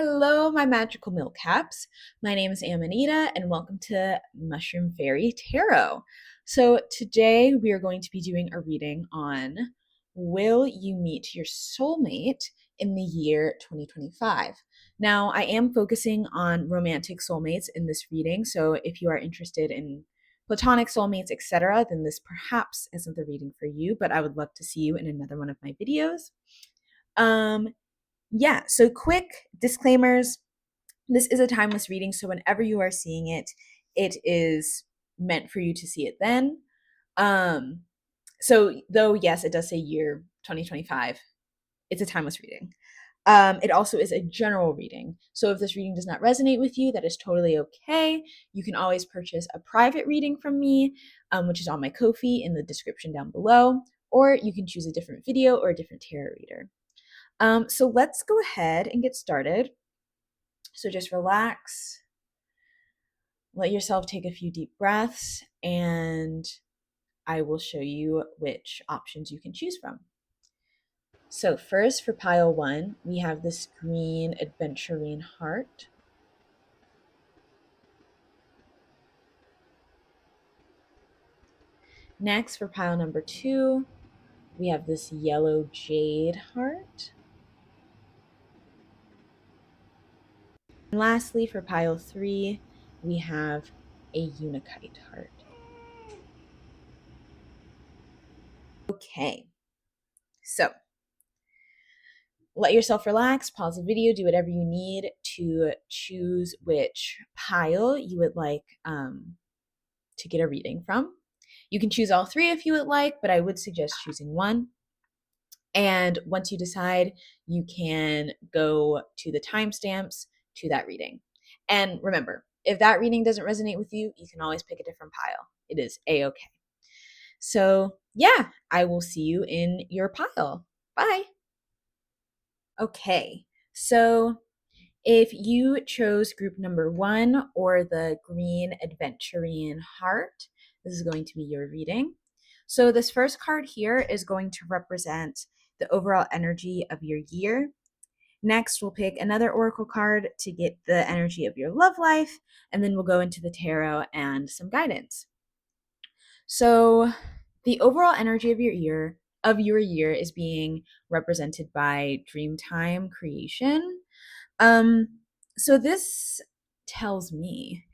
Hello, my magical milkcaps. My name is Amanita, and welcome to Mushroom Fairy Tarot. So, today we are going to be doing a reading on Will you meet your soulmate in the year 2025? Now, I am focusing on romantic soulmates in this reading, so if you are interested in platonic soulmates, etc., then this perhaps isn't the reading for you, but I would love to see you in another one of my videos. So quick disclaimers. This is a timeless reading, so whenever you are seeing it, it is meant for you to see it then. So though, yes, it does say year 2025, it's a timeless reading. It also is a general reading. So if this reading does not resonate with you, that is totally okay. You can always purchase a private reading from me, which is on my Ko-fi in the description down below, or you can choose a different video or a different tarot reader. So let's go ahead and get started. So just relax, let yourself take a few deep breaths, and I will show you which options you can choose from. So first, for pile one, we have this green adventurine heart. Next, for pile number two, we have this yellow jade heart. And lastly, for pile three, we have a unakite heart. Okay, so let yourself relax, pause the video, do whatever you need to choose which pile you would like to get a reading from. You can choose all three if you would like, but I would suggest choosing one. And once you decide, you can go to the timestamps to that reading. And remember, if that reading doesn't resonate with you, you can always pick a different pile. It is a-okay. So yeah, I will see you in your pile. Bye. Okay, so if you chose group number one or the green adventurine heart, this is going to be your reading. So this first card here is going to represent the overall energy of your year. Next, we'll pick another oracle card to get the energy of your love life, and then we'll go into the tarot and some guidance. So the overall energy of your year is being represented by Dreamtime creation. So this tells me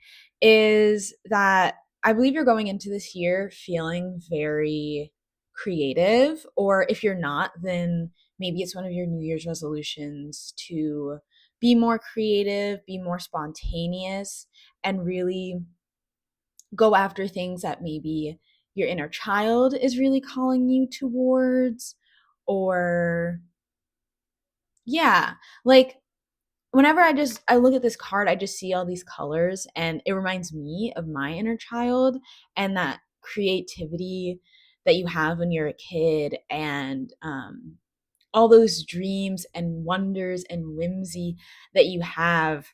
is that I believe you're going into this year feeling very creative, or if you're not, then maybe it's one of your New Year's resolutions to be more creative, be more spontaneous, and really go after things that maybe your inner child is really calling you towards, or yeah, like whenever I look at this card, I just see all these colors and it reminds me of my inner child and that creativity that you have when you're a kid, and all those dreams and wonders and whimsy that you have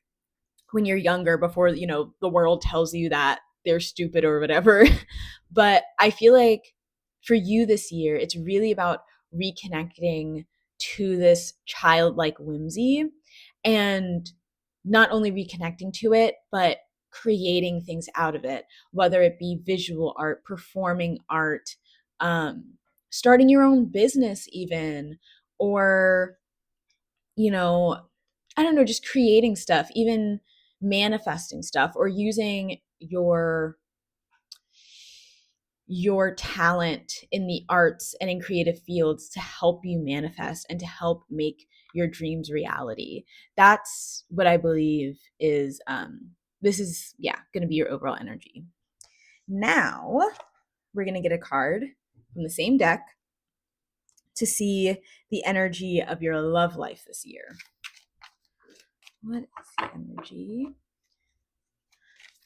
when you're younger before, the world tells you that they're stupid or whatever. But I feel like for you this year, it's really about reconnecting to this childlike whimsy, and not only reconnecting to it, but creating things out of it, whether it be visual art, performing art, starting your own business even, or, I don't know, just creating stuff, even manifesting stuff, or using your talent in the arts and in creative fields to help you manifest and to help make your dreams reality. That's what I believe is this is going to be your overall energy. Now, we're going to get a card from the same deck to see the energy of your love life this year. What is the energy?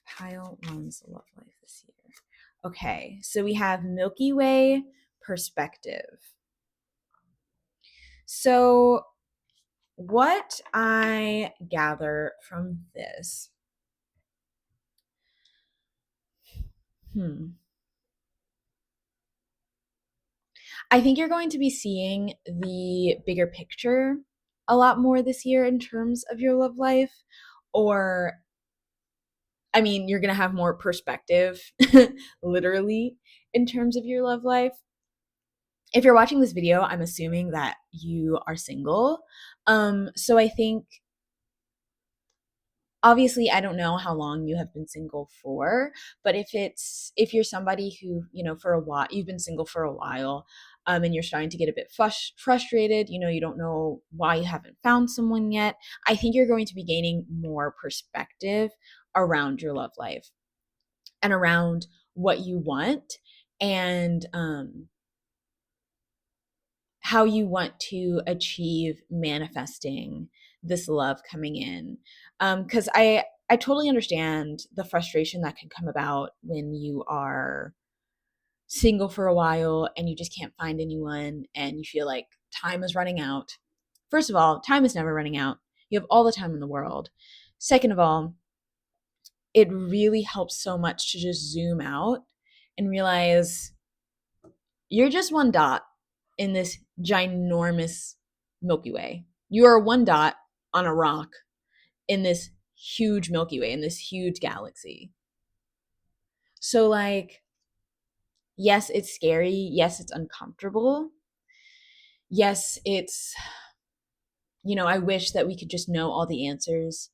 Pile one's love life this year. Okay, so we have Milky Way perspective. So what I gather from this, I think you're going to be seeing the bigger picture a lot more this year in terms of your love life, or I mean, you're going to have more perspective, literally, in terms of your love life. If you're watching this video, I'm assuming that you are single. So I think, obviously, I don't know how long you have been single for, but if you're somebody who, for a while, you've been single for a while, and you're starting to get a bit frustrated, you don't know why you haven't found someone yet, I think you're going to be gaining more perspective around your love life and around what you want, and how you want to achieve manifesting this love coming in. Because I totally understand the frustration that can come about when you are single for a while and you just can't find anyone and you feel like time is running out. First of all, time is never running out. You have all the time in the world. Second of all, it really helps so much to just zoom out and realize you're just one dot in this ginormous Milky Way. You are one dot on a rock in this huge Milky Way, in this huge galaxy. So, like, yes, it's scary. Yes, it's uncomfortable. Yes, it's, I wish that we could just know all the answers.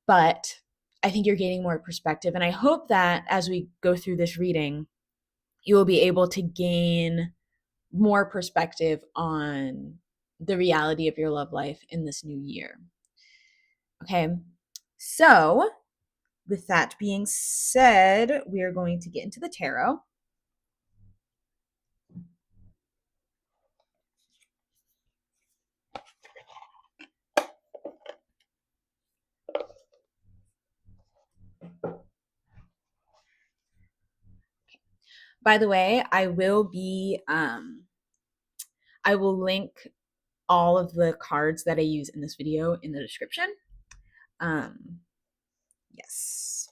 But I think you're gaining more perspective. And I hope that as we go through this reading, you will be able to gain more perspective on the reality of your love life in this new year. Okay, so with that being said, we are going to get into the tarot. By the way, I will link all of the cards that I use in this video in the description. Yes.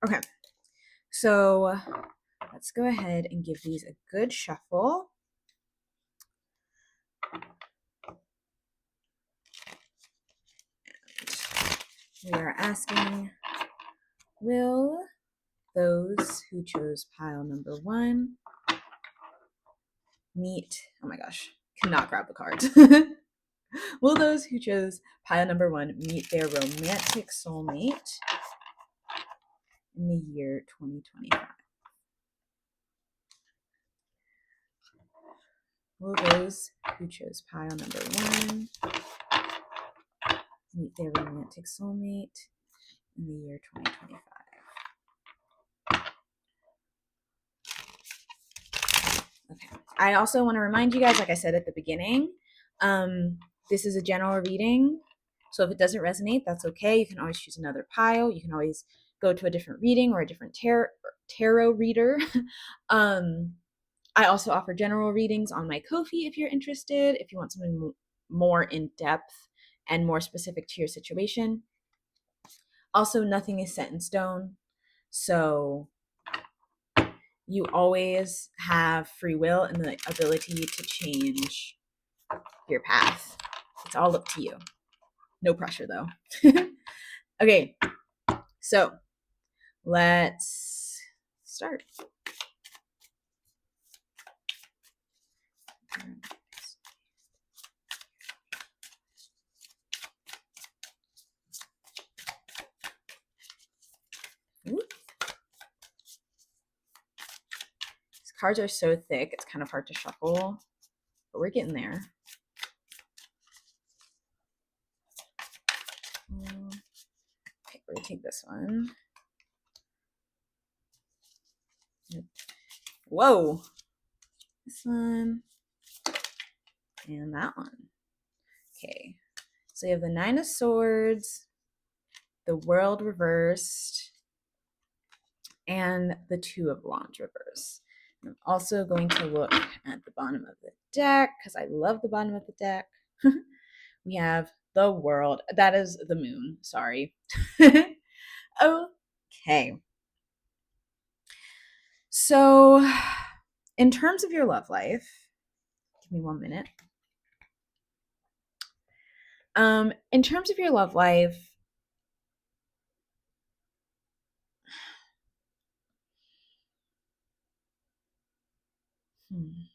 Okay, so let's go ahead and give these a good shuffle. We are asking, will those who chose pile number 1 meet, oh my gosh, cannot grab the cards. Will those who chose pile number 1 meet their romantic soulmate in the year 2025? Will those who chose pile number 1 meet their romantic soulmate in the year 2025? Okay. I also want to remind you guys, like I said at the beginning, this is a general reading. So if it doesn't resonate, that's okay. You can always choose another pile. You can always go to a different reading or a different tarot reader. I also offer general readings on my Ko-fi if you're interested, if you want something more in depth and more specific to your situation. Also, nothing is set in stone. So you always have free will and the ability to change your path. It's all up to you. No pressure though. Okay, so let's start. Ooh. These cards are so thick, it's kind of hard to shuffle, but we're getting there. Okay, we're gonna take this one. Whoa. This one. And that one. Okay. So you have the 9 of Swords, the World reversed, and the 2 of Wands reversed. I'm also going to look at the bottom of the deck because I love the bottom of the deck. We have the world? That is the moon. Sorry. Okay. So, in terms of your love life, give me 1 minute. In terms of your love life, hmm.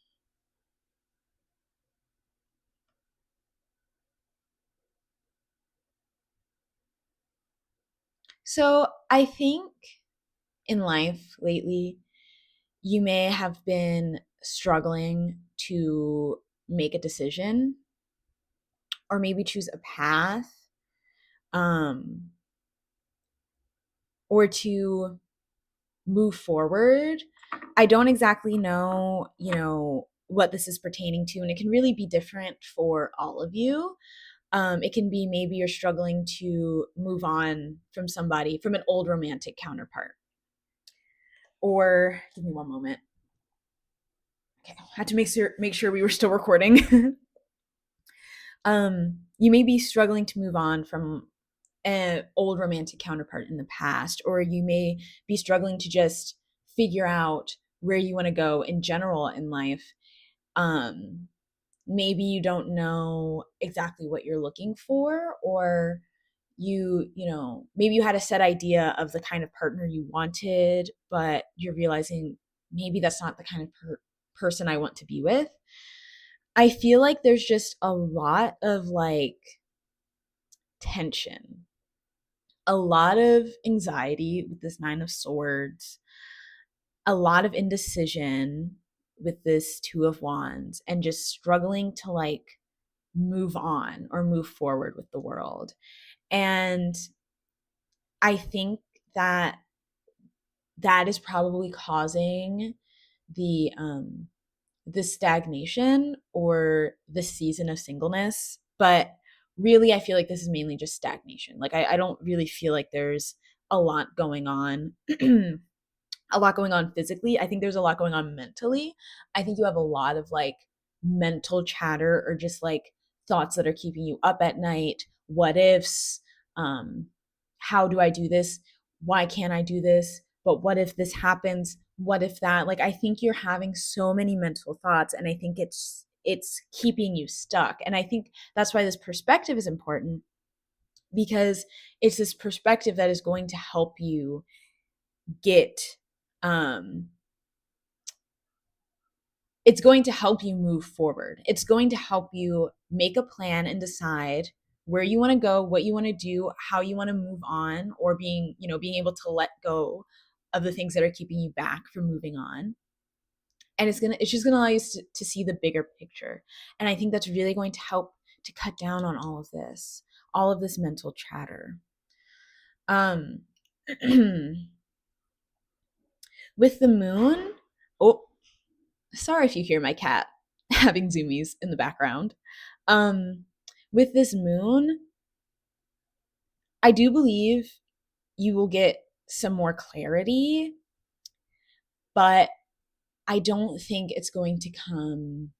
So I think in life lately, you may have been struggling to make a decision or maybe choose a path, um, or to move forward. I don't exactly know, what this is pertaining to, and it can really be different for all of you. It can be maybe you're struggling to move on from somebody, from an old romantic counterpart. Or give me 1 moment. Okay, I had to make sure we were still recording. You may be struggling to move on from an old romantic counterpart in the past, or you may be struggling to just figure out where you want to go in general in life. Um, Maybe you don't know exactly what you're looking for, or maybe you had a set idea of the kind of partner you wanted, but you're realizing maybe that's not the kind of person I want to be with. I feel like there's just a lot of like tension, a lot of anxiety with this 9 of Swords, a lot of indecision with this 2 of Wands, and just struggling to like move on or move forward with the world. And I think that that is probably causing the the stagnation or the season of singleness. But really, I feel like this is mainly just stagnation. Like I don't really feel like there's a lot going on. A lot going on physically. I think there's a lot going on mentally. I think you have a lot of like mental chatter, or just like thoughts that are keeping you up at night. What ifs? Um, how do I do this? Why can't I do this? But what if this happens? What if that? Like I think you're having so many mental thoughts, and I think it's keeping you stuck. And I think that's why this perspective is important, because it's this perspective that is going to help you get um it's going to help you move forward. It's going to help you make a plan and decide where you want to go, what you want to do, how you want to move on, or being able to let go of the things that are keeping you back from moving on. And it's just gonna allow you to see the bigger picture. And I think that's really going to help to cut down on all of this mental chatter. Um with the moon, oh, sorry if you hear my cat having zoomies in the background. Um, with this moon, I do believe you will get some more clarity, but I don't think it's going to come.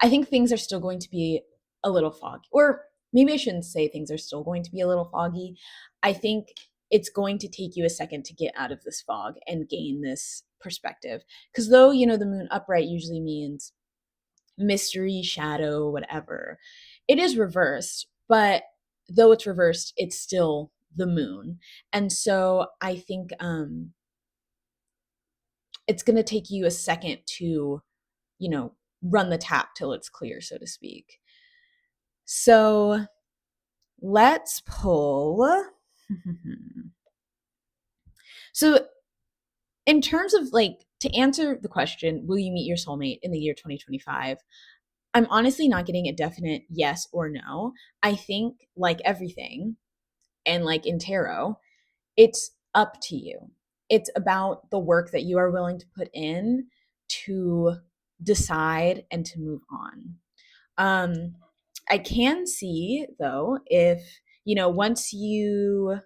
I think things are still going to be a little foggy. Or maybe I shouldn't say things are still going to be a little foggy. I think it's going to take you a second to get out of this fog and gain this perspective. Because though, the moon upright usually means mystery, shadow, whatever. It is reversed, but though it's reversed, it's still the moon. And so I think it's going to take you a second to, you know, run the tap till it's clear, so to speak. So let's pull. So, in terms of like, to answer the question, will you meet your soulmate in the year 2025? I'm honestly not getting a definite yes or no. I think, like everything, and like in tarot, it's up to you. It's about the work that you are willing to put in to decide and to move on. I can see though, if once you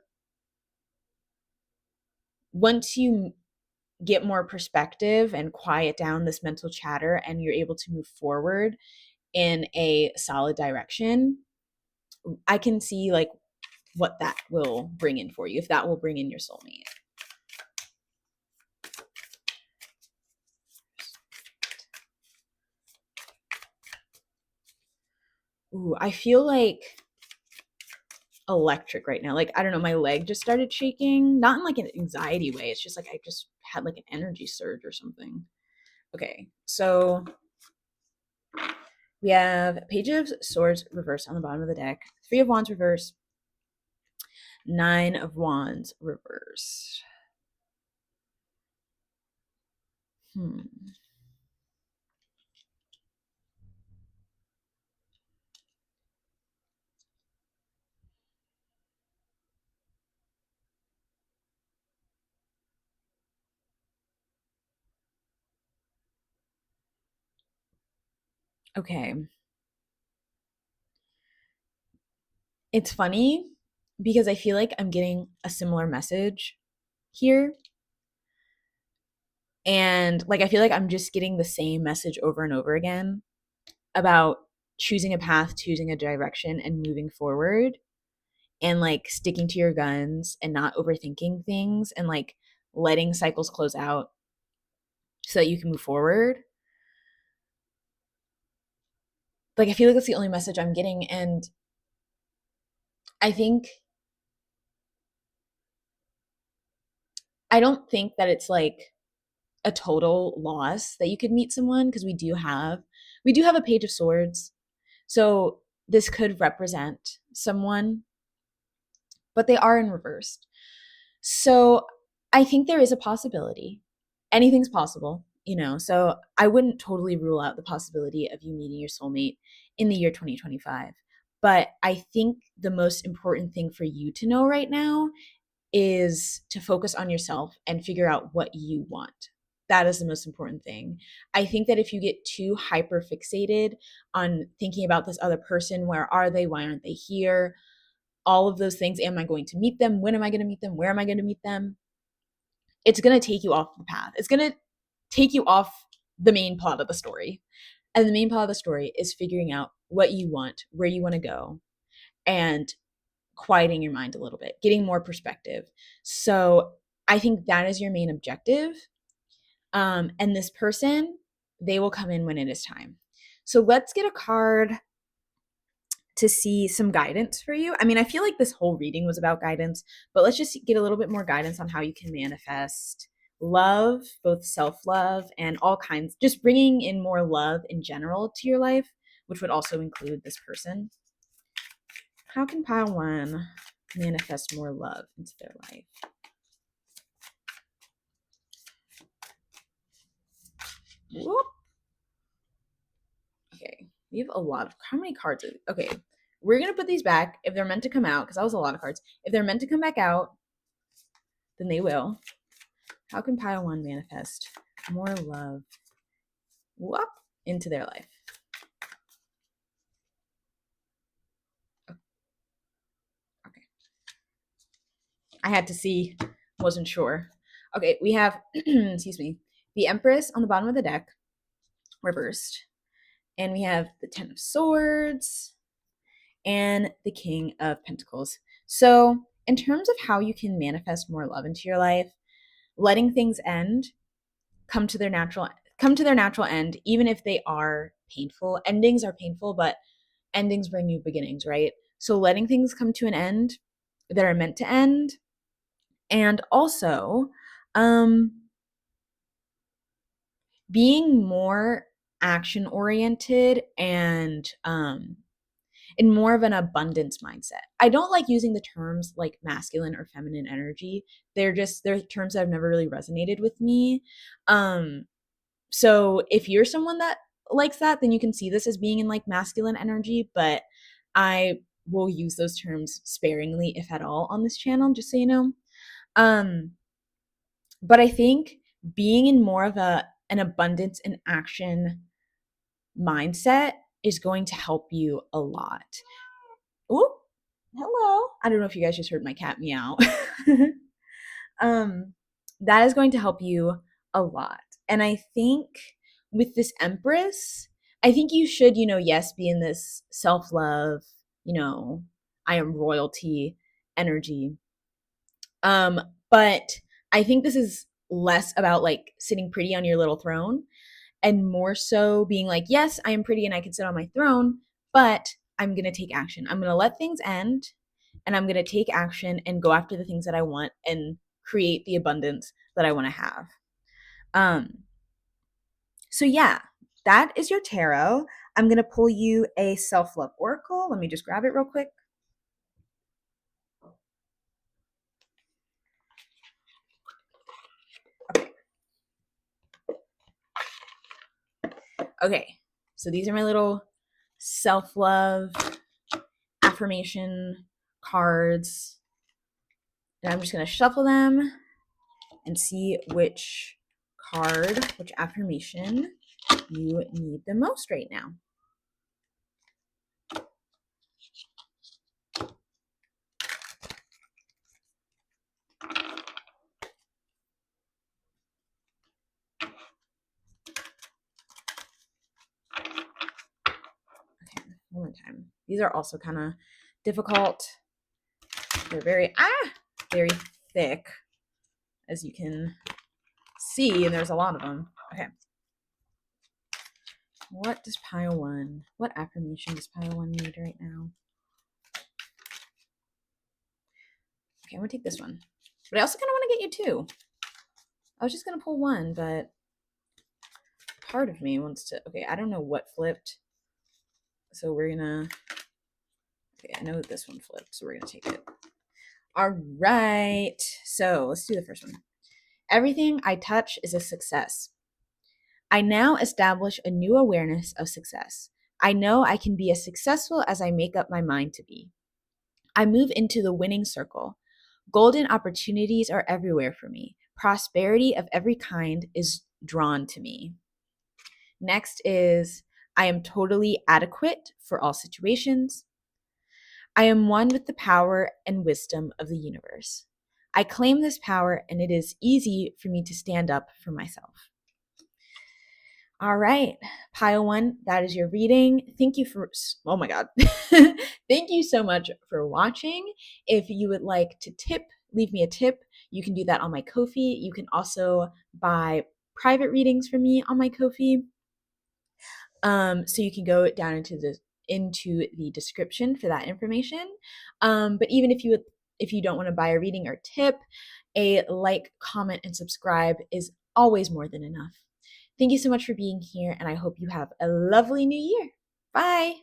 get more perspective and quiet down this mental chatter, and you're able to move forward in a solid direction, I can see like what that will bring in for you, if that will bring in your soulmate. Ooh, I feel like electric right now. Like, I don't know, my leg just started shaking. Not in like an anxiety way. It's just like I just had like an energy surge or something. Okay, so we have Page of Swords reversed on the bottom of the deck, Three of Wands reversed, Nine of Wands reversed. Okay. It's funny because I feel like I'm getting a similar message here. And like I feel like I'm just getting the same message over and over again about choosing a path, choosing a direction, and moving forward, and like sticking to your guns and not overthinking things, and like letting cycles close out so that you can move forward. Like I feel like that's the only message I'm getting. And I don't think that it's like a total loss that you could meet someone, because we do have a Page of Swords. So this could represent someone, but they are in reversed. So I think there is a possibility. Anything's possible, you know. So I wouldn't totally rule out the possibility of you meeting your soulmate in the year 2025. But I think the most important thing for you to know right now is to focus on yourself and figure out what you want. That is the most important thing. I think that if you get too hyper fixated on thinking about this other person, where are they? Why aren't they here? All of those things. Am I going to meet them? When am I going to meet them? Where am I going to meet them? It's going to take you off the path. It's going to take you off the main plot of the story. And the main plot of the story is figuring out what you want, where you want to go, and quieting your mind a little bit, getting more perspective. So I think that is your main objective. And this person, they will come in when it is time. So let's get a card to see some guidance for you. I mean, I feel like this whole reading was about guidance, but let's just get a little bit more guidance on how you can manifest love, both self-love and all kinds, just bringing in more love in general to your life, which would also include this person. How can pile one manifest more love into their life? Whoop. Okay, we have a lot of, how many cards? Okay, we're gonna put these back if they're meant to come out, because that was a lot of cards. If they're meant to come back out, then they will. How can pile one manifest more love, whoop, into their life? Okay, I had to see, wasn't sure. Okay, we have excuse me, the Empress on the bottom of the deck, reversed, and we have the Ten of Swords and the King of Pentacles. So in terms of how you can manifest more love into your life, letting things end, come to their natural end, even if they are painful. Endings are painful, but endings bring new beginnings, right? So letting things come to an end that are meant to end, and also being more action oriented and in more of an abundance mindset. I don't like using the terms like masculine or feminine energy. They're terms that have never really resonated with me. So if you're someone that likes that, then you can see this as being in like masculine energy, but I will use those terms sparingly, if at all, on this channel, just so you know. But I think being in more of an abundance and action mindset is going to help you a lot. Oh, hello. I don't know if you guys just heard my cat meow. That is going to help you a lot. And I think with this Empress, I think you should, yes, be in this self-love, I am royalty energy. But I think this is less about like sitting pretty on your little throne and more so being like, yes, I am pretty and I can sit on my throne, but I'm going to take action. I'm going to let things end and I'm going to take action and go after the things that I want and create the abundance that I want to have. So yeah, that is your tarot. I'm going to pull you a self-love oracle. Let me just grab it real quick. Okay, so these are my little self-love affirmation cards. And I'm just going to shuffle them and see which card, which affirmation you need the most right now. Okay, one more time. These are also kind of difficult. They're very thick, as you can see, and there's a lot of them. Okay. What does pile one? What affirmation does pile one need right now? Okay, I'm gonna take this one. But I also kind of want to get you two. I was just gonna pull one, but part of me wants to. Okay, I don't know what flipped. So we're gonna. Okay, I know that this one flipped, so we're gonna take it. All right. So let's do the first one. Everything I touch is a success. I now establish a new awareness of success. I know I can be as successful as I make up my mind to be. I move into the winning circle. Golden opportunities are everywhere for me. Prosperity of every kind is drawn to me. Next is I am totally adequate for all situations. I am one with the power and wisdom of the universe. I claim this power, and it is easy for me to stand up for myself. All right, pile one, that is your reading. Thank you for, oh my God. Thank you so much for watching. If you would like to tip, leave me a tip. You can do that on my Ko-fi. You can also buy private readings from me on my Ko-fi. So you can go down into the description for that information. But even if you don't want to buy a reading or tip, a like, comment, and subscribe is always more than enough. Thank you so much for being here, and I hope you have a lovely new year. Bye.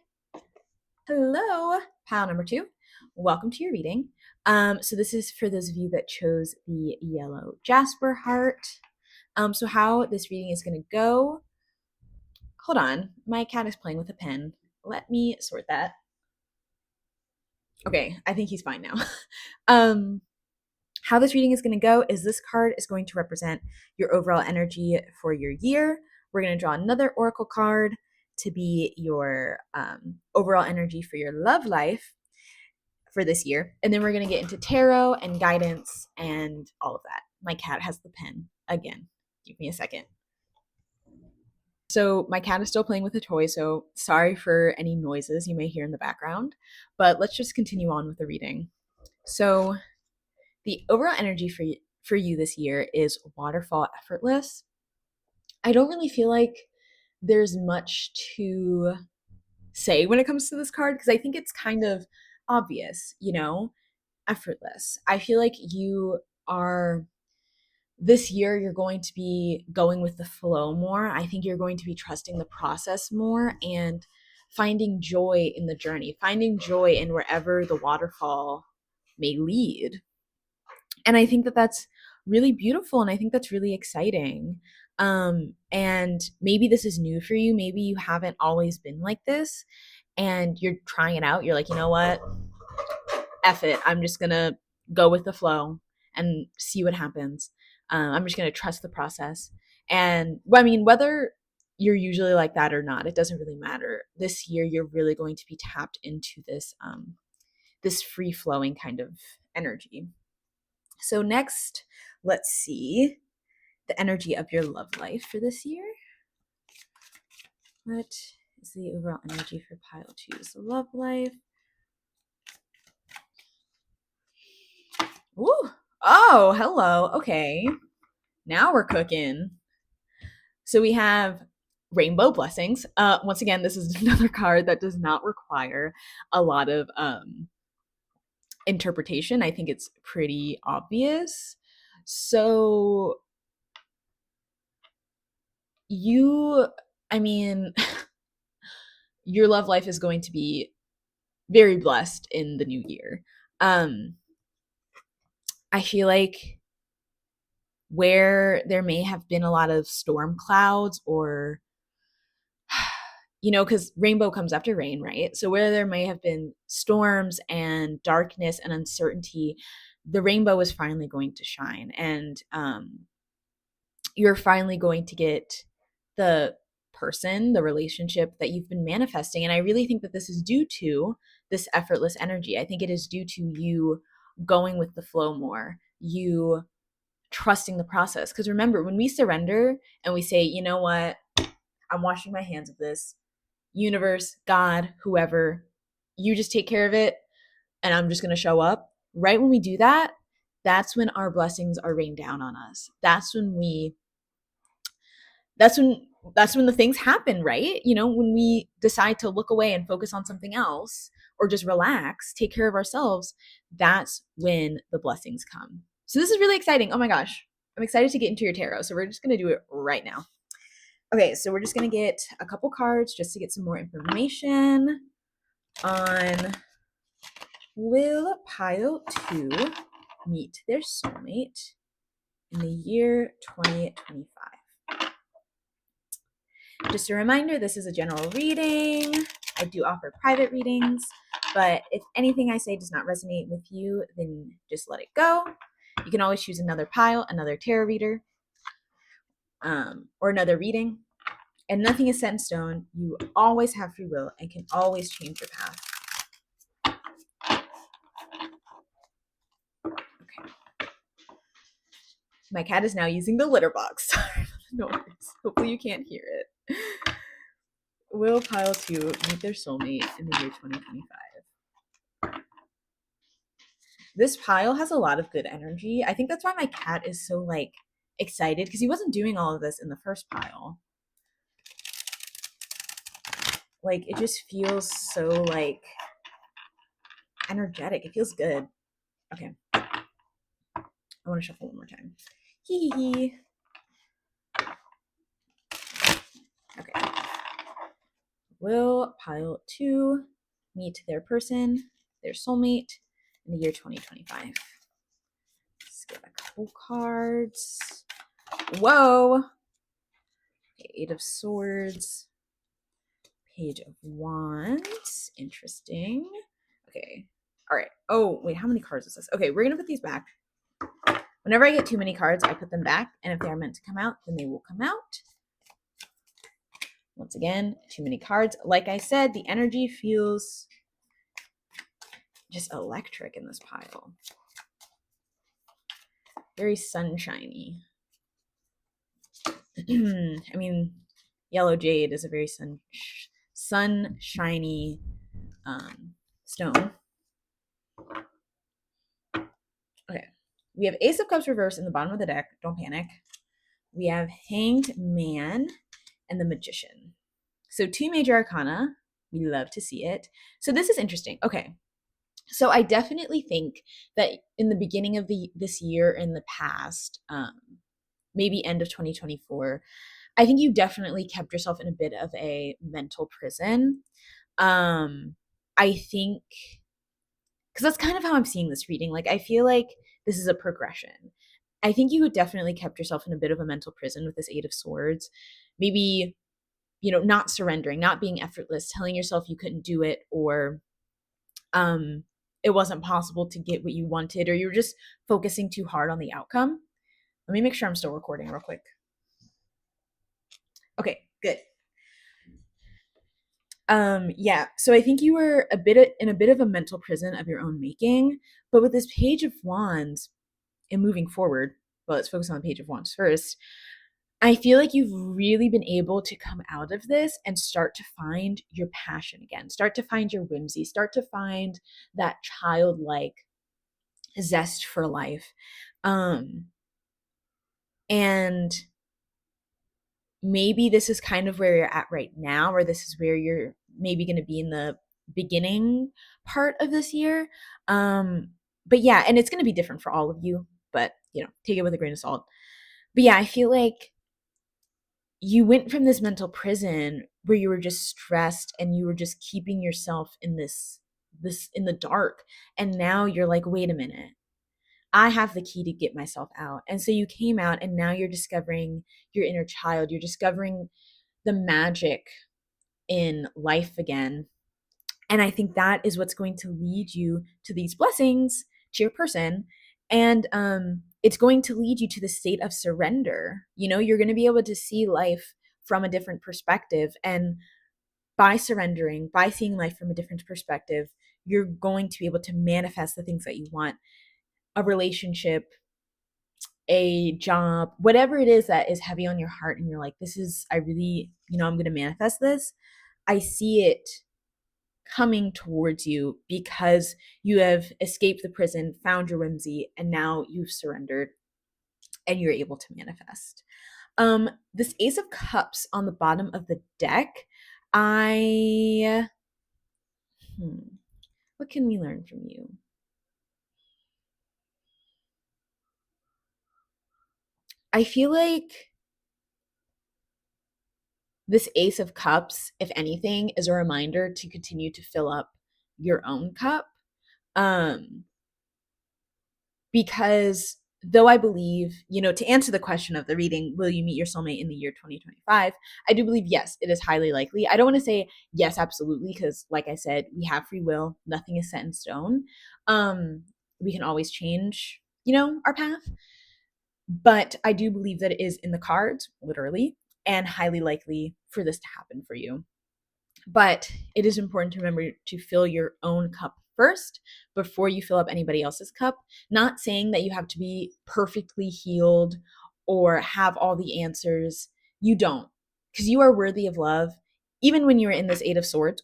Hello, pile number 2. Welcome to your reading. So this is for those of you that chose the yellow Jasper heart. So how this reading is going to go. Hold on, my cat is playing with a pen. Let me sort that. Okay, I think he's fine now. How this reading is going to go is this card is going to represent your overall energy for your year. We're going to draw another oracle card to be your overall energy for your love life for this year. And then we're going to get into tarot and guidance and all of that. My cat has the pen again. Give me a second. So my cat is still playing with a toy, so sorry for any noises you may hear in the background, but let's just continue on with the reading. So the overall energy for you this year is waterfall effortless. I don't really feel like there's much to say when it comes to this card because I think it's kind of obvious, effortless. I feel like you are this year you're going to be going with the flow more. I think you're going to be trusting the process more and finding joy in the journey, finding joy in wherever the waterfall may lead. And I think that that's really beautiful and I think that's really exciting. And maybe this is new for you. Maybe you haven't always been like this and you're trying it out. You're like, you know what? F it. I'm just going to go with the flow and see what happens. I'm just going to trust the process. And I mean, whether you're usually like that or not, it doesn't really matter. This year, you're really going to be tapped into this free flowing kind of energy. So next, let's see the energy of your love life for this year. What is the overall energy for pile 2's love life? Ooh. Oh, hello. Okay. Now we're cooking. So we have rainbow blessings. Once again, this is another card that does not require a lot of interpretation. I think it's pretty obvious. So I mean, your love life is going to be very blessed in the new year. I feel like where there may have been a lot of storm clouds or because rainbow comes after rain, right? So where there may have been storms and darkness and uncertainty, the rainbow is finally going to shine, and you're finally going to get the person, the relationship that you've been manifesting. And I really think that this is due to this effortless energy. I think it is due to you going with the flow more, you trusting the process. Because remember, when we surrender and we say, you know what, I'm washing my hands of this, universe, God, whoever, you just take care of it, and I'm just going to show up. Right when we do that, that's when our blessings are rained down on us. That's when the things happen, right? When we decide to look away and focus on something else or just relax, take care of ourselves, that's when the blessings come. So this is really exciting. Oh my gosh. I'm excited to get into your tarot. So we're just going to do it right now. Okay, so we're just going to get a couple cards just to get some more information on will pile 2 meet their soulmate in the year 2025. Just a reminder, this is a general reading. I do offer private readings, but if anything I say does not resonate with you, then just let it go. You can always choose another pile, another tarot reader, or another reading. And nothing is set in stone. You always have free will and can always change your path. Okay. My cat is now using the litter box. Sorry for the noise. Hopefully you can't hear it. Will pile 2 meet their soulmate in the year 2025? This pile has a lot of good energy. I think that's why my cat is so excited, because he wasn't doing all of this in the first pile. It just feels so energetic. It feels good. Okay. I want to shuffle one more time. Hee hee hee. Okay. Will pile 2 meet their person, their soulmate, in the year 2025? Let's get a couple cards. Whoa. Okay, 8 of Swords. Page of Wands. Interesting. Okay. All right. Oh, wait, how many cards is this? Okay, we're going to put these back. Whenever I get too many cards, I put them back, and if they're meant to come out, then they will come out. Once again, too many cards. Like I said, the energy feels just electric in this pile. Very sunshiny. I mean, yellow jade is a very sunshiny stone. Okay. We have Ace of Cups reversed in the bottom of the deck. Don't panic. We have Hanged Man and the Magician. So 2 major arcana. We love to see it. So this is interesting. Okay. So I definitely think that in the beginning of this year, in the past, maybe end of 2024, I think you definitely kept yourself in a bit of a mental prison. I think, because that's kind of how I'm seeing this reading. I feel like this is a progression. I think you definitely kept yourself in a bit of a mental prison with this 8 of Swords. Maybe, not surrendering, not being effortless, telling yourself you couldn't do it, or it wasn't possible to get what you wanted, or you're just focusing too hard on the outcome. Let me make sure I'm still recording real quick. Okay, good. Yeah, so I think you were in a bit of a mental prison of your own making, but with this Page of Wands and moving forward, well, let's focus on the Page of Wands first. I feel like you've really been able to come out of this and start to find your passion again, start to find your whimsy, start to find that childlike zest for life. And maybe this is kind of where you're at right now, or this is where you're maybe going to be in the beginning part of this year. But yeah, and it's going to be different for all of you, but take it with a grain of salt. But yeah, I feel like you went from this mental prison where you were just stressed and you were just keeping yourself in this in the dark, and now you're like, wait a minute, I have the key to get myself out. And so you came out, and now you're discovering your inner child. You're discovering the magic in life again. And I think that is what's going to lead you to these blessings, to your person. And it's going to lead you to the state of surrender. You're going to be able to see life from a different perspective. And by surrendering, by seeing life from a different perspective, you're going to be able to manifest the things that you want: a relationship, a job, whatever it is that is heavy on your heart. And you're like, this is, I really, I'm going to manifest this. I see it coming towards you because you have escaped the prison, found your whimsy, and now you've surrendered and you're able to manifest. This Ace of Cups on the bottom of the deck, what can we learn from you? I feel like this Ace of Cups, if anything, is a reminder to continue to fill up your own cup. Because though I believe, to answer the question of the reading, will you meet your soulmate in the year 2025? I do believe, yes, it is highly likely. I don't want to say yes, absolutely, because like I said, we have free will. Nothing is set in stone. We can always change, our path. But I do believe that it is in the cards, literally, and highly likely for this to happen for you. But it is important to remember to fill your own cup first before you fill up anybody else's cup. Not saying that you have to be perfectly healed or have all the answers. You don't, because you are worthy of love. Even when you were in this Eight of Swords,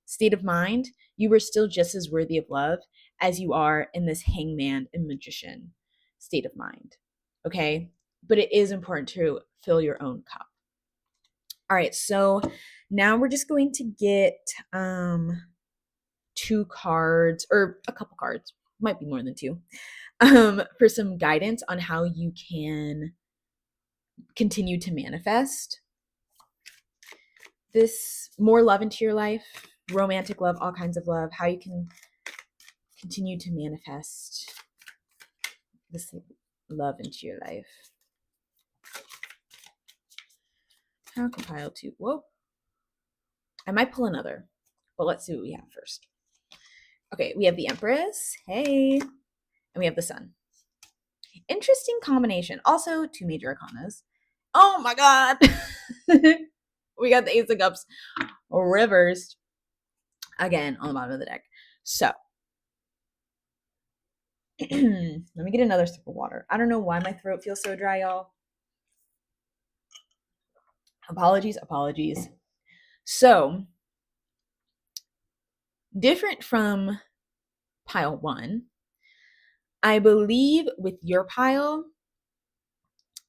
state of mind, you were still just as worthy of love as you are in this Hangman and Magician state of mind. Okay? But it is important to fill your own cup. All right, so now we're just going to get 2 cards, or a couple cards, might be more than 2, for some guidance on how you can continue to manifest this more love into your life, romantic love, all kinds of love, how you can continue to manifest this love into your life. How compile 2? Whoa. I might pull another, but let's see what we have first. Okay, we have the Empress. Hey. And we have the Sun. Interesting combination. Also, 2 major arcanas. Oh my god. We got the Ace of Cups reversed again on the bottom of the deck. So, let me get another sip of water. I don't know why my throat feels so dry, y'all. Apologies. So, different from pile 1, I believe with your pile,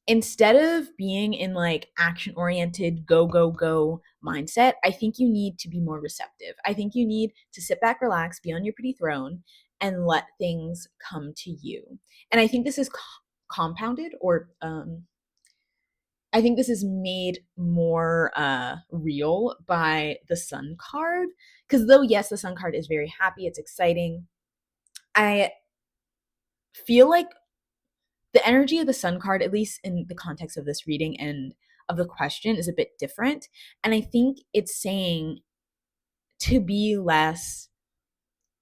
instead of being in like action oriented, go mindset, I think you need to be more receptive. I think you need to sit back, relax, be on your pretty throne, and let things come to you. And I think this is compounded, or I think this is made more real by the Sun card. Because though, yes, the Sun card is very happy, it's exciting, I feel like the energy of the Sun card, at least in the context of this reading and of the question, is a bit different. And I think it's saying to be less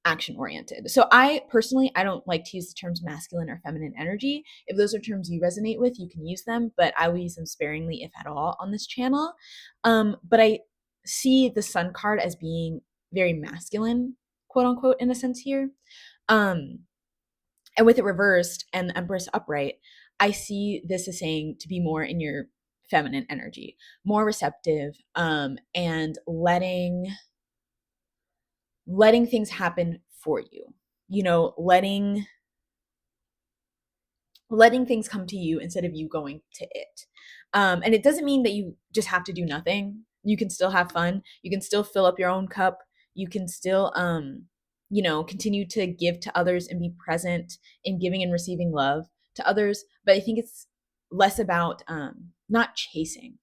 action oriented. So I personally, I don't like to use the terms masculine or feminine energy. If those are terms you resonate with, you can use them, but I will use them sparingly, if at all, on this channel. But I see the Sun card as being very masculine, quote unquote, in a sense here. And with it reversed and the Empress upright, I see this as saying to be more in your feminine energy, more receptive, and letting things happen for you. letting things come to you instead of you going to it. And it doesn't mean that you just have to do nothing. You can still have fun. You can still fill up your own cup. You can still, continue to give to others and be present in giving and receiving love to others. But I think it's less about not chasing,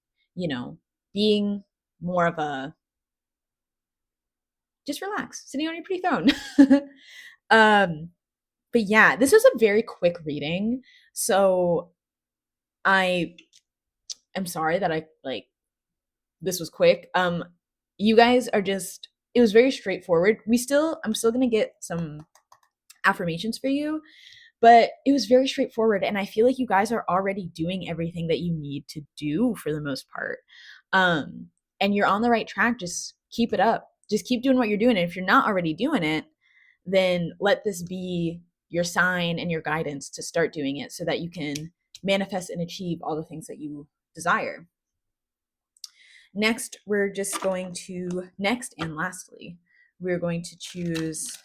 being more of a just relax, sitting on your pretty throne. But yeah, this was a very quick reading. So I am sorry that I like this was quick. You guys are just it was very straightforward. I'm still gonna get some affirmations for you, but it was very straightforward. And I feel like you guys are already doing everything that you need to do for the most part. And you're on the right track. Just keep it up. Just keep doing what you're doing. And if you're not already doing it, then let this be your sign and your guidance to start doing it so that you can manifest and achieve all the things that you desire. Next and lastly, we're going to choose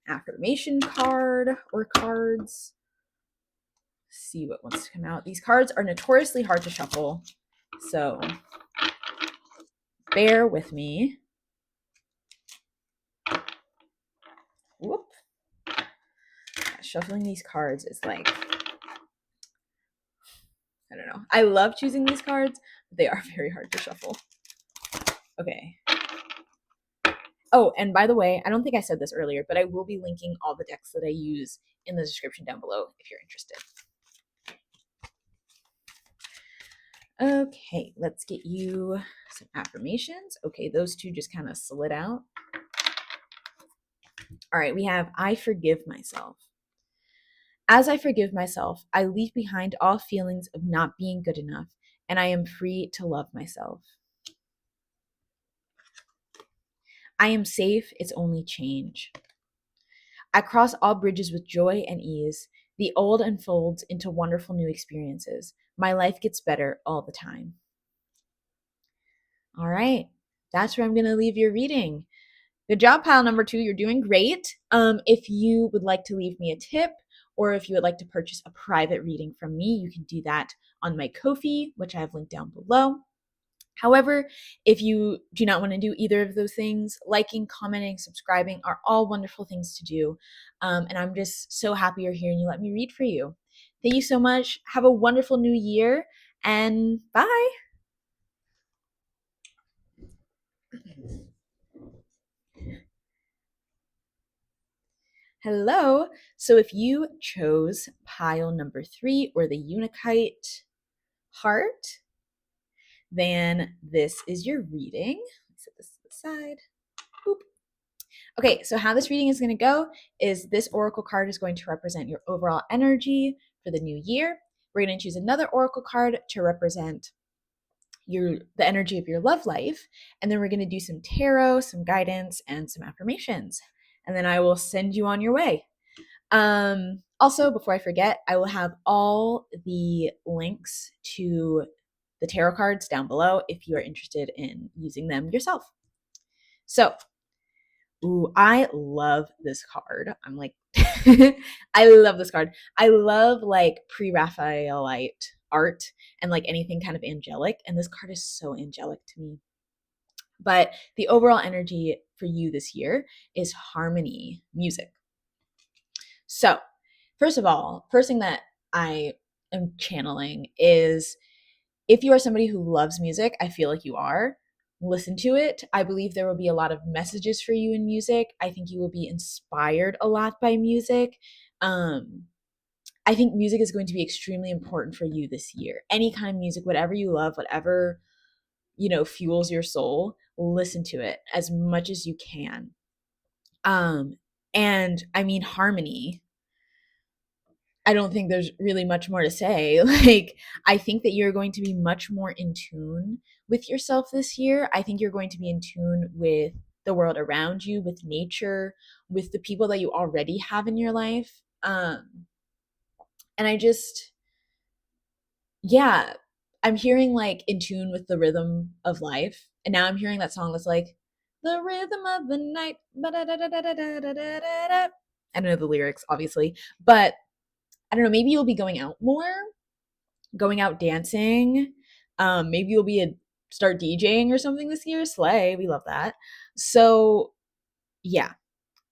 affirmation card or cards. Let's see what wants to come out. These cards are notoriously hard to shuffle, so bear with me. Whoop. Shuffling these cards is like, I don't know. I love choosing these cards, but they are very hard to shuffle. Okay. Oh, and by the way, I don't think I said this earlier, but I will be linking all the decks that I use in the description down below if you're interested. Okay, let's get you some affirmations. Okay, those two just kind of slid out. All right, we have I forgive myself. As I forgive myself, I leave behind all feelings of not being good enough, and I am free to love myself. I am safe, it's only change. I cross all bridges with joy and ease. The old unfolds into wonderful new experiences. My life gets better all the time. All right, that's where I'm going to leave your reading. Good job, pile number 2. You're doing great. If you would like to leave me a tip or if you would like to purchase a private reading from me, you can do that on my Ko-fi, which I have linked down below. However, if you do not want to do either of those things, liking, commenting, subscribing are all wonderful things to do. And I'm just so happy you're here and you let me read for you. Thank you so much. Have a wonderful new year and bye. Hello. So if you chose pile number 3 or the Untitled Heart, then this is your reading. Let's set this to the side. Boop. Okay, so how this reading is going to go is this oracle card is going to represent your overall energy for the new year. We're going to choose another oracle card to represent the energy of your love life, and then we're going to do some tarot, some guidance, and some affirmations. And then I will send you on your way. Also, before I forget, I will have all the links to the tarot cards down below if you are interested in using them yourself. So, I love this card. I'm like, I love this card. I love like pre-Raphaelite art and like anything kind of angelic. And this card is so angelic to me. But the overall energy for you this year is harmony music. So, first of all, first thing that I am channeling is if you are somebody who loves music, I feel like you are, listen to it. I believe there will be a lot of messages for you in music. I think you will be inspired a lot by music. I think music is going to be extremely important for you this year. Any kind of music, whatever you love, whatever, fuels your soul, listen to it as much as you can. And I mean, harmony, I don't think there's really much more to say. Like, I think that you're going to be much more in tune with yourself this year. I think you're going to be in tune with the world around you, with nature, with the people that you already have in your life. And yeah, I'm hearing like in tune with the rhythm of life. And now I'm hearing that song that's like, the rhythm of the night. I don't know the lyrics, obviously, but I don't know, maybe you'll be going out more, going out dancing. Maybe you'll start DJing or something this year. Slay, we love that. So yeah,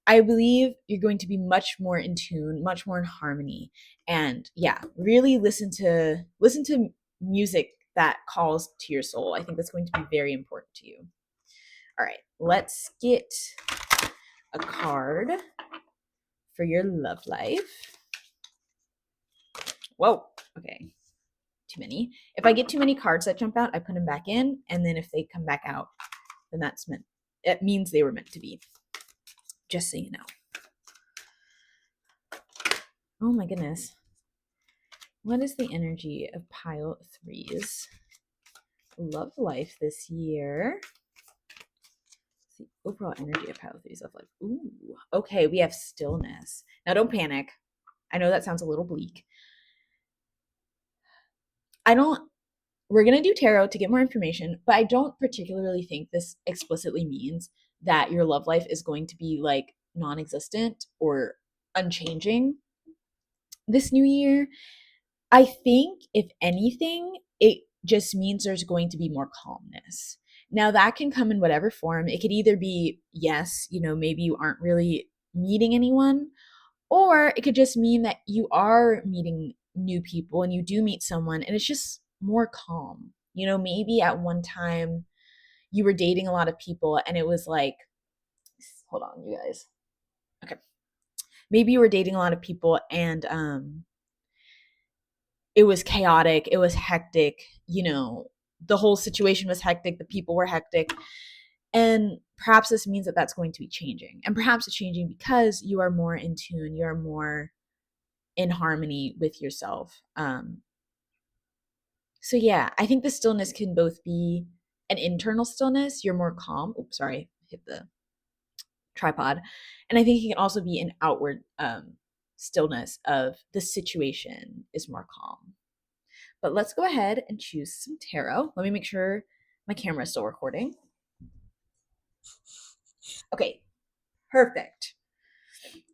I believe you're going to be much more in tune, much more in harmony, and yeah, really listen to music that calls to your soul. I think that's going to be very important to you. All right, let's get a card for your love life. Whoa, okay, too many. If I get too many cards that jump out, I put them back in, and then if they come back out, then it means they were meant to be. Just so you know. Oh my goodness. What is the energy of pile 3's love life this year? The overall energy of pile 3's love life. Ooh, okay, we have stillness. Now don't panic. I know that sounds a little bleak. We're going to do tarot to get more information, but I don't particularly think this explicitly means that your love life is going to be like non-existent or unchanging this new year. I think if anything, it just means there's going to be more calmness. Now that can come in whatever form. It could either be, yes, maybe you aren't really meeting anyone, or it could just mean that you are meeting new people and you do meet someone and it's just more calm. Maybe at one time you were dating a lot of people and it was like, hold on, you guys. Okay. Maybe you were dating a lot of people and it was chaotic, it was hectic, the whole situation was hectic, the people were hectic. And perhaps this means that that's going to be changing. And perhaps it's changing because you are more in tune, you are more in harmony with yourself. So yeah, I think the stillness can both be an internal stillness, you're more calm. Oops, sorry, hit the tripod. And I think it can also be an outward stillness of the situation is more calm. But let's go ahead and choose some tarot. Let me make sure my camera is still recording. Okay, perfect.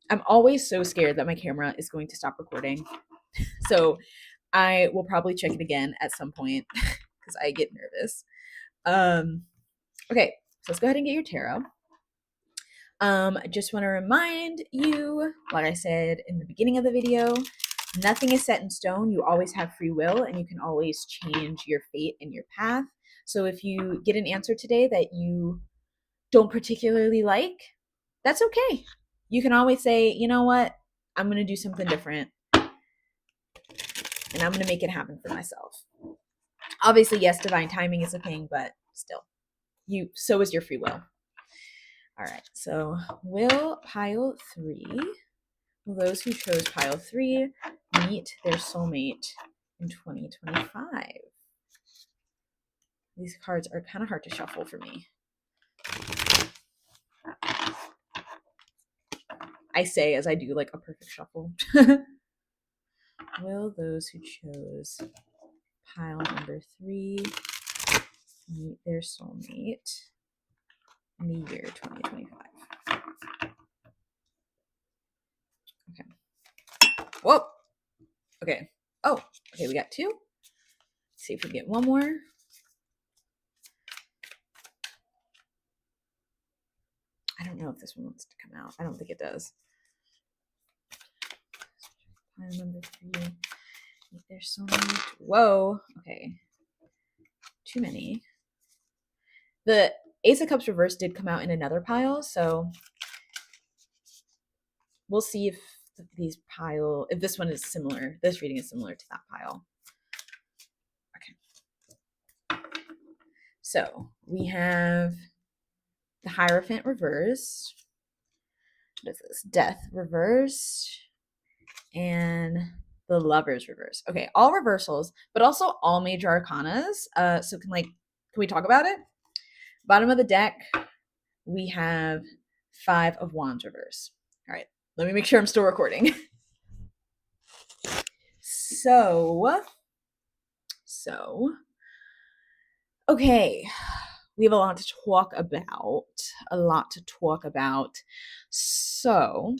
I'm always so scared that my camera is going to stop recording. So I will probably check it again at some point because I get nervous. Okay, so let's go ahead and get your tarot. I just want to remind you, like I said in the beginning of the video, nothing is set in stone. You always have free will and you can always change your fate and your path. So if you get an answer today that you don't particularly like, that's okay. You can always say, you know what, I'm going to do something different and I'm going to make it happen for myself. Obviously, yes, divine timing is a thing, but still, so is your free will. All right, so will pile 3, will those who chose pile 3 meet their soulmate in 2025? These cards are kind of hard to shuffle for me. I say as I do like a perfect shuffle. Will those who chose pile number 3 meet their soulmate in the year 2025? Okay. Whoa. Okay. Oh, okay, we got 2. Let's see if we get one more. I don't know if this one wants to come out. I don't think it does. Pile number 3. Meet their soulmate. Whoa. Okay. Too many. The Ace of Cups reverse did come out in another pile, so we'll see if if this one is similar, this reading is similar to that pile. Okay. So we have the Hierophant reversed. What is this? Death reversed. And the Lovers reversed. Okay, all reversals, but also all major arcanas. So can we talk about it? Bottom of the deck, we have 5 of Wands reverse. All right, let me make sure I'm still recording. So, okay, we have a lot to talk about. A lot to talk about. So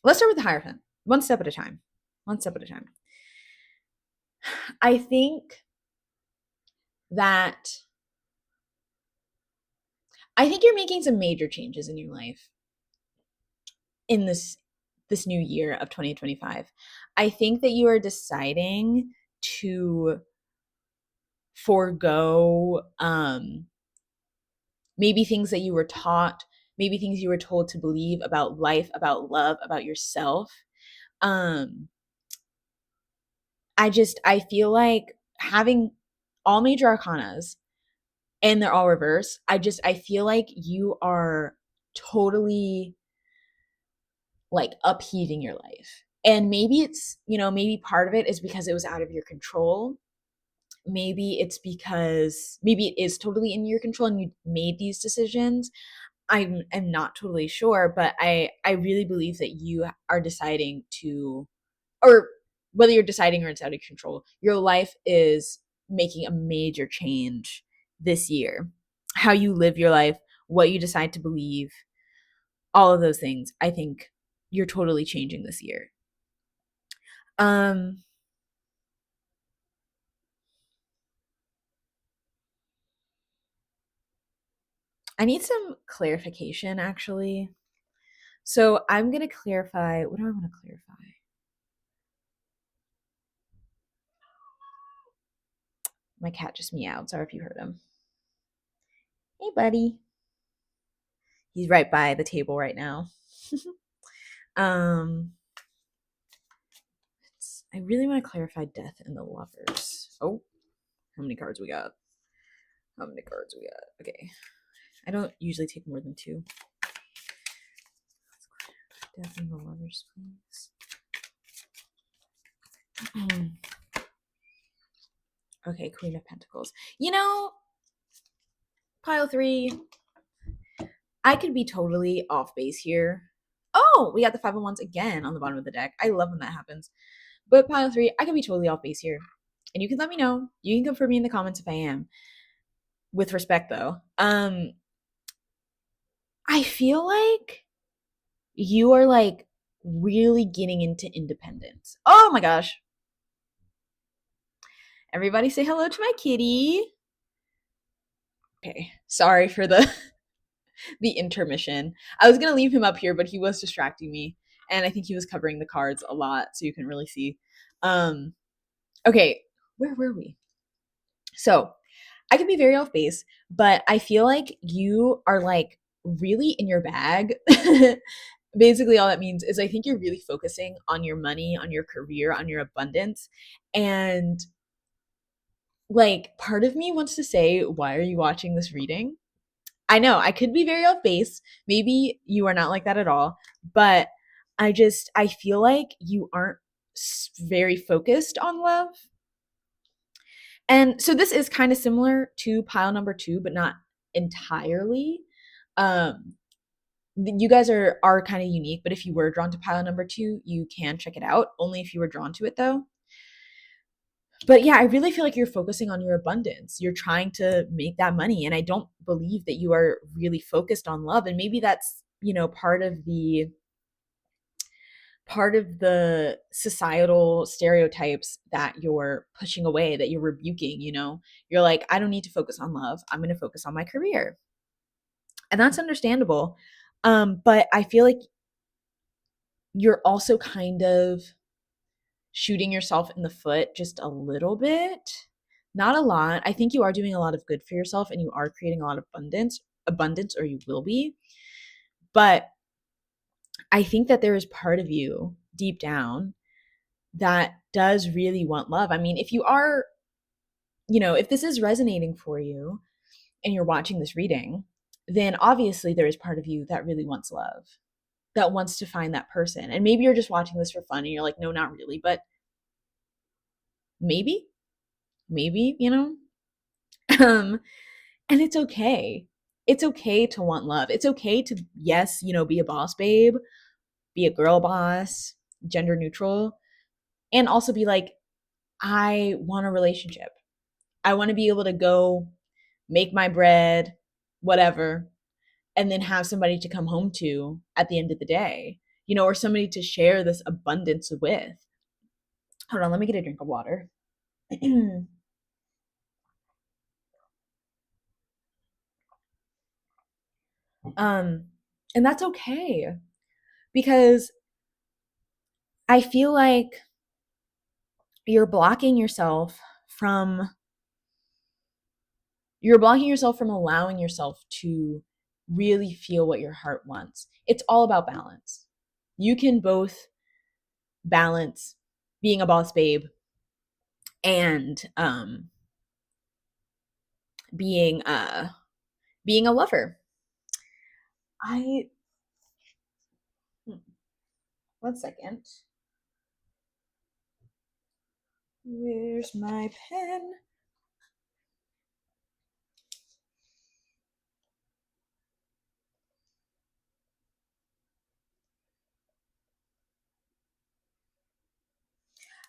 let's start with the Hierophant, one step at a time. One step at a time. I think that you're making some major changes in your life in this new year of 2025. I think that you are deciding to forego maybe things that you were taught, maybe things you were told to believe about life, about love, about yourself. I feel like having all major arcanas and they're all reverse, I feel like you are totally like upheaving your life. And maybe it's, maybe part of it is because it was out of your control. Maybe it's because maybe it is totally in your control and you made these decisions. I'm not totally sure, but I really believe that you are deciding to, or whether you're deciding or it's out of control, your life is making a major change this year. How you live your life, what you decide to believe, all of those things, I think you're totally changing this year. I need some clarification actually. So I'm going to clarify. What do I want to clarify? My cat just meowed. Sorry if you heard him. Hey, buddy. He's right by the table right now. um, I really want to clarify death and the lovers. Oh, how many cards we got? How many cards we got? Okay. I don't usually take more than 2. Death and the lovers, please. Okay, Queen of Pentacles. Pile 3. I could be totally off base here. Oh, we got the 5 of Wands again on the bottom of the deck. I love when that happens. But pile 3, I could be totally off base here. And you can let me know. You can confirm me in the comments if I am. With respect, though. I feel like you are like really getting into independence. Oh my gosh. Everybody say hello to my kitty. Okay, sorry for the intermission. I was gonna leave him up here, but he was distracting me, and I think he was covering the cards a lot, so you can really see. Okay, where were we? So I can be very off base, but I feel like you are like really in your bag. Basically, all that means is I think you're really focusing on your money, on your career, on your abundance. And like part of me wants to say, why are you watching this reading? I know I could be very off base. Maybe you are not like that at all, but I feel like you aren't very focused on love. And so this is kind of similar to pile number 2, but not entirely. You guys are kind of unique, but if you were drawn to pile number 2, you can check it out. Only if you were drawn to it though. But yeah, I really feel like you're focusing on your abundance. You're trying to make that money. And I don't believe that you are really focused on love. And maybe that's, part of the societal stereotypes that you're pushing away, that you're rebuking. You're like, I don't need to focus on love. I'm going to focus on my career. And that's understandable. But I feel like you're also kind of shooting yourself in the foot just a little bit. Not a lot. I think you are doing a lot of good for yourself and you are creating a lot of abundance, or you will be. But I think that there is part of you deep down that does really want love. I mean, if you are, if this is resonating for you and you're watching this reading, then obviously there is part of you that really wants love, that wants to find that person. And maybe you're just watching this for fun and you're like, no, not really, but maybe, and it's okay. It's okay to want love. It's okay to, yes, be a boss babe, be a girl boss, gender neutral, and also be like, I want a relationship. I want to be able to go make my bread, whatever, and then have somebody to come home to at the end of the day, or somebody to share this abundance with. Hold on, let me get a drink of water. And that's okay, because I feel like you're blocking yourself from allowing yourself to really feel what your heart wants. It's all about balance. You can both balance being a boss babe and being a lover. One second. Where's my pen?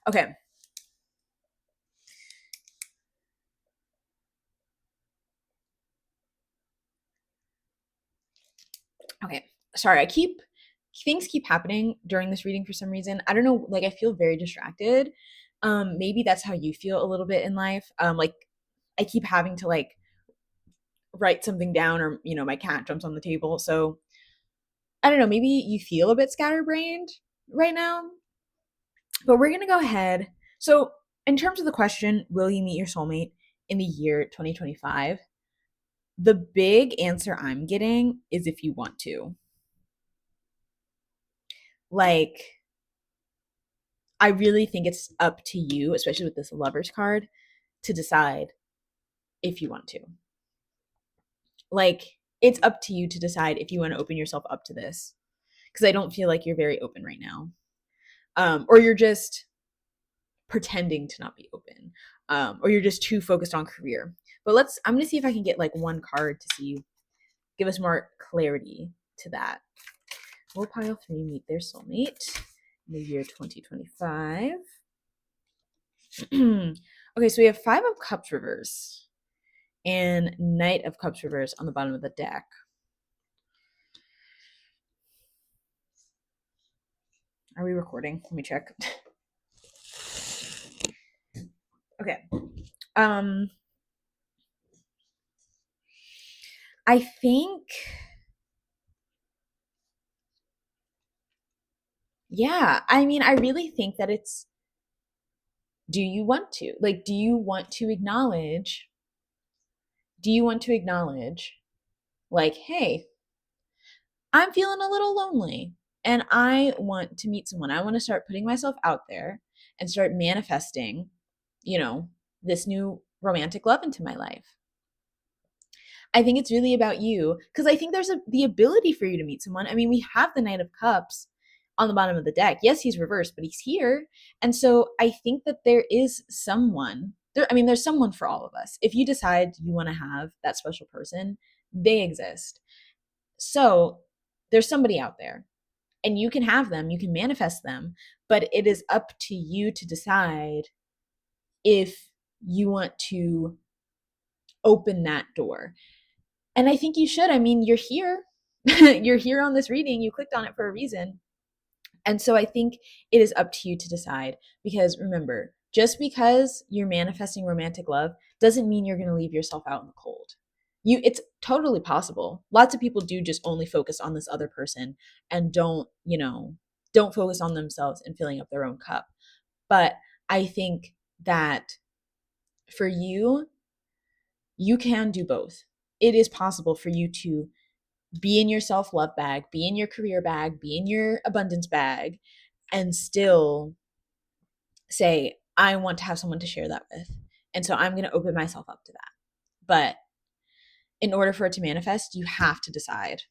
Okay. Okay. Sorry, things keep happening during this reading for some reason. I don't know, like I feel very distracted. Maybe that's how you feel a little bit in life. Like I keep having to like write something down, or my cat jumps on the table. So I don't know, maybe you feel a bit scatterbrained right now. But we're going to go ahead. So, in terms of the question, will you meet your soulmate in the year 2025? The big answer I'm getting is if you want to. Like, I really think it's up to you, especially with this Lovers card, to decide if you want to. Like, it's up to you to decide if you want to open yourself up to this. Because I don't feel like you're very open right now. Or you're just pretending to not be open. Or you're just too focused on career. But I'm going to see if I can get like one card to give us more clarity to that. Will pile 3 meet their soulmate in the year 2025? Okay, so we have 5 of Cups reverse and Knight of Cups reverse on the bottom of the deck. Are we recording? Let me check. Okay. I think, yeah, I mean, I really think that it's, do you want to? Like, do you want to acknowledge, like, hey, I'm feeling a little lonely and I want to meet someone. I want to start putting myself out there and start manifesting, this new romantic love into my life. I think it's really about you, because I think there's the ability for you to meet someone. I mean, we have the Knight of Cups on the bottom of the deck. Yes, he's reversed, but he's here. And so I think that there is someone there. I mean, there's someone for all of us. If you decide you want to have that special person, they exist. So there's somebody out there, and you can have them, you can manifest them, but it is up to you to decide if you want to open that door. And I think you should. I mean, you're here. You're here on this reading. You clicked on it for a reason. And so I think it is up to you to decide, because remember, just because you're manifesting romantic love doesn't mean you're going to leave yourself out in the cold. It's totally possible. Lots of people do just only focus on this other person and don't focus on themselves and filling up their own cup. But I think that for you, you can do both. It is possible for you to be in your self-love bag, be in your career bag, be in your abundance bag, and still say, I want to have someone to share that with. And so I'm going to open myself up to that. But in order for it to manifest, you have to decide.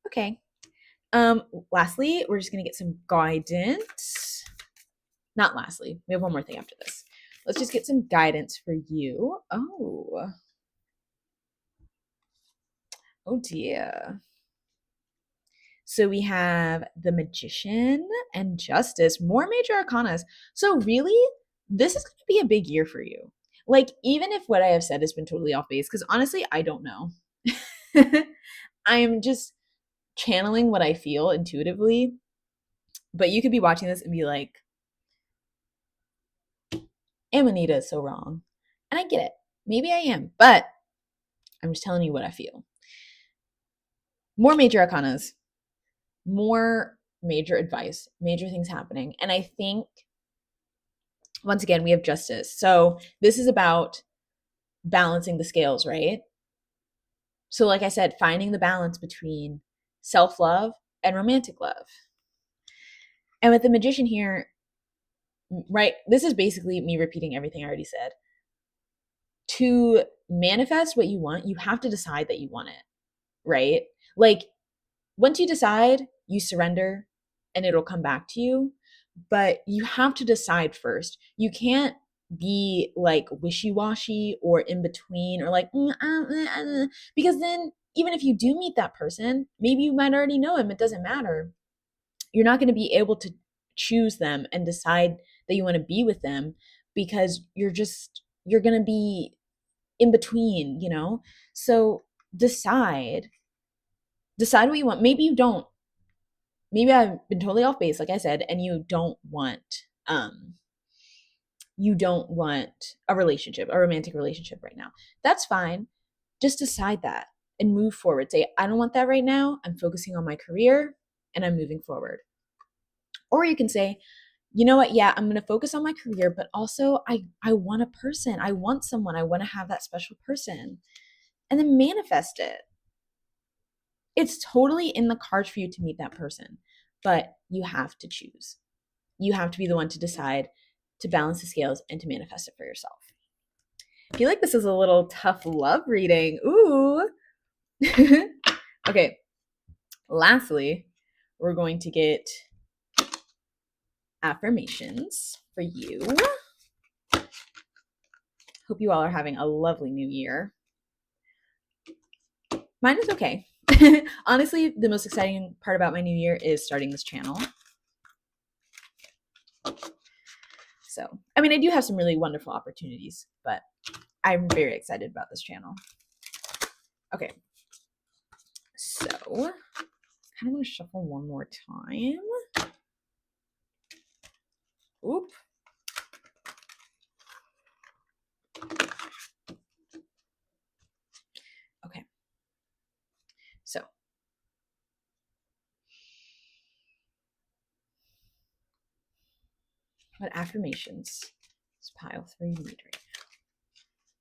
Okay. Lastly, we're just going to get some guidance. Not lastly, we have one more thing after this. Let's just get some guidance for you. Oh dear. So we have the Magician and Justice, more major arcanas. So really, this is going to be a big year for you. Like, even if what I have said has been totally off base, because honestly, I don't know. I'm just channeling what I feel intuitively. But you could be watching this and be like, Amanita is so wrong. And I get it. Maybe I am, but I'm just telling you what I feel. More major arcanas, more major advice, major things happening. And I think, once again, we have justice. So this is about balancing the scales, right? So, like I said, finding the balance between self love and romantic love. And with the magician here, right, this is basically me repeating everything I already said. To manifest what you want, you have to decide that you want it, right? Like, once you decide, you surrender and it'll come back to you. But you have to decide first. You can't be like wishy-washy or in between or like because then even if you do meet that person, maybe you might already know him, it doesn't matter. You're not going to be able to choose them and decide that you want to be with them because you're going to be in between, you know? So decide what you want. Maybe you don't. Maybe I've been totally off base, like I said, and you don't want a relationship, a romantic relationship right now. That's fine. Just decide that and move forward. Say, I don't want that right now. I'm focusing on my career and I'm moving forward. Or you can say, you know what? Yeah, I'm going to focus on my career, but also I want a person. I want someone. I want to have that special person. And then manifest it. It's totally in the cards for you to meet that person, but you have to choose. You have to be the one to decide to balance the scales and to manifest it for yourself. I feel like this is a little tough love reading. Ooh. Okay. Lastly, we're going to get affirmations for you. Hope you all are having a lovely new year. Mine is okay. Honestly, the most exciting part about my new year is starting this channel. So, I mean, I do have some really wonderful opportunities, but I'm very excited about this channel. Okay. So, I kind of want to shuffle one more time. Oop. Okay. So, what affirmations does pile 3 need right now?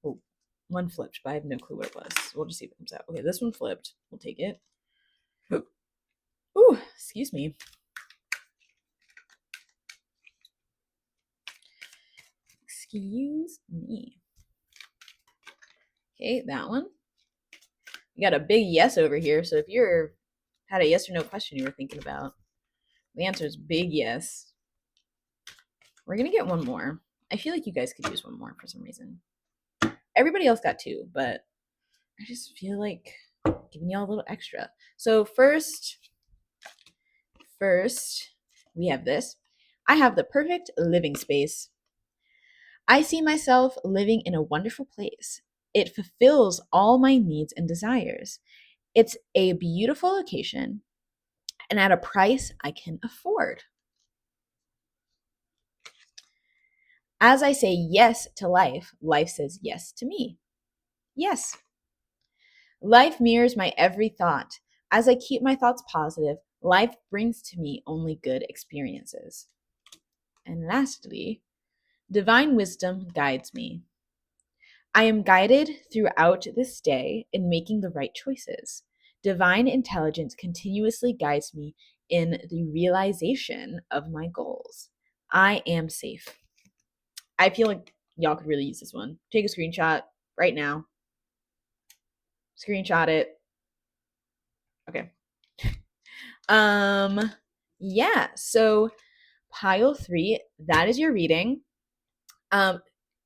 Oh, one flipped, but I have no clue what it was. We'll just see what comes out. Okay, this one flipped. We'll take it. Ooh, excuse me. Excuse me. Okay, that one. You got a big yes over here. So if you're had a yes or no question you were thinking about, the answer is big yes. We're gonna get one more. I feel like you guys could use one more for some reason. Everybody else got 2, but I just feel like giving y'all a little extra. So first, we have this. I have the perfect living space. I see myself living in a wonderful place. It fulfills all my needs and desires. It's a beautiful location and at a price I can afford. As I say yes to life, life says yes to me. Yes. Life mirrors my every thought. As I keep my thoughts positive, life brings to me only good experiences. And lastly, divine wisdom guides me. I am guided throughout this day in making the right choices. Divine intelligence continuously guides me in the realization of my goals. I am safe. I feel like y'all could really use this one. Take a screenshot right now. Screenshot it. Okay. Yeah, so pile 3, that is your reading.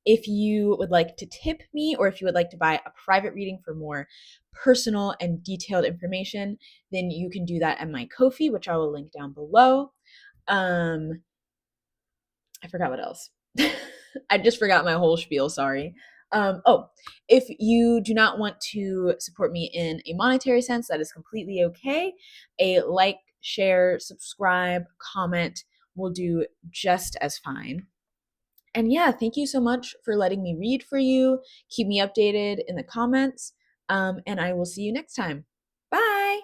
If you would like to tip me or if you would like to buy a private reading for more personal and detailed information, then you can do that at my Ko-fi, which I will link down below. I forgot what else. I just forgot my whole spiel, sorry. Oh, if you do not want to support me in a monetary sense, that is completely okay. A like, share, subscribe, comment will do just as fine. And yeah, thank you so much for letting me read for you. Keep me updated in the comments, and I will see you next time. Bye!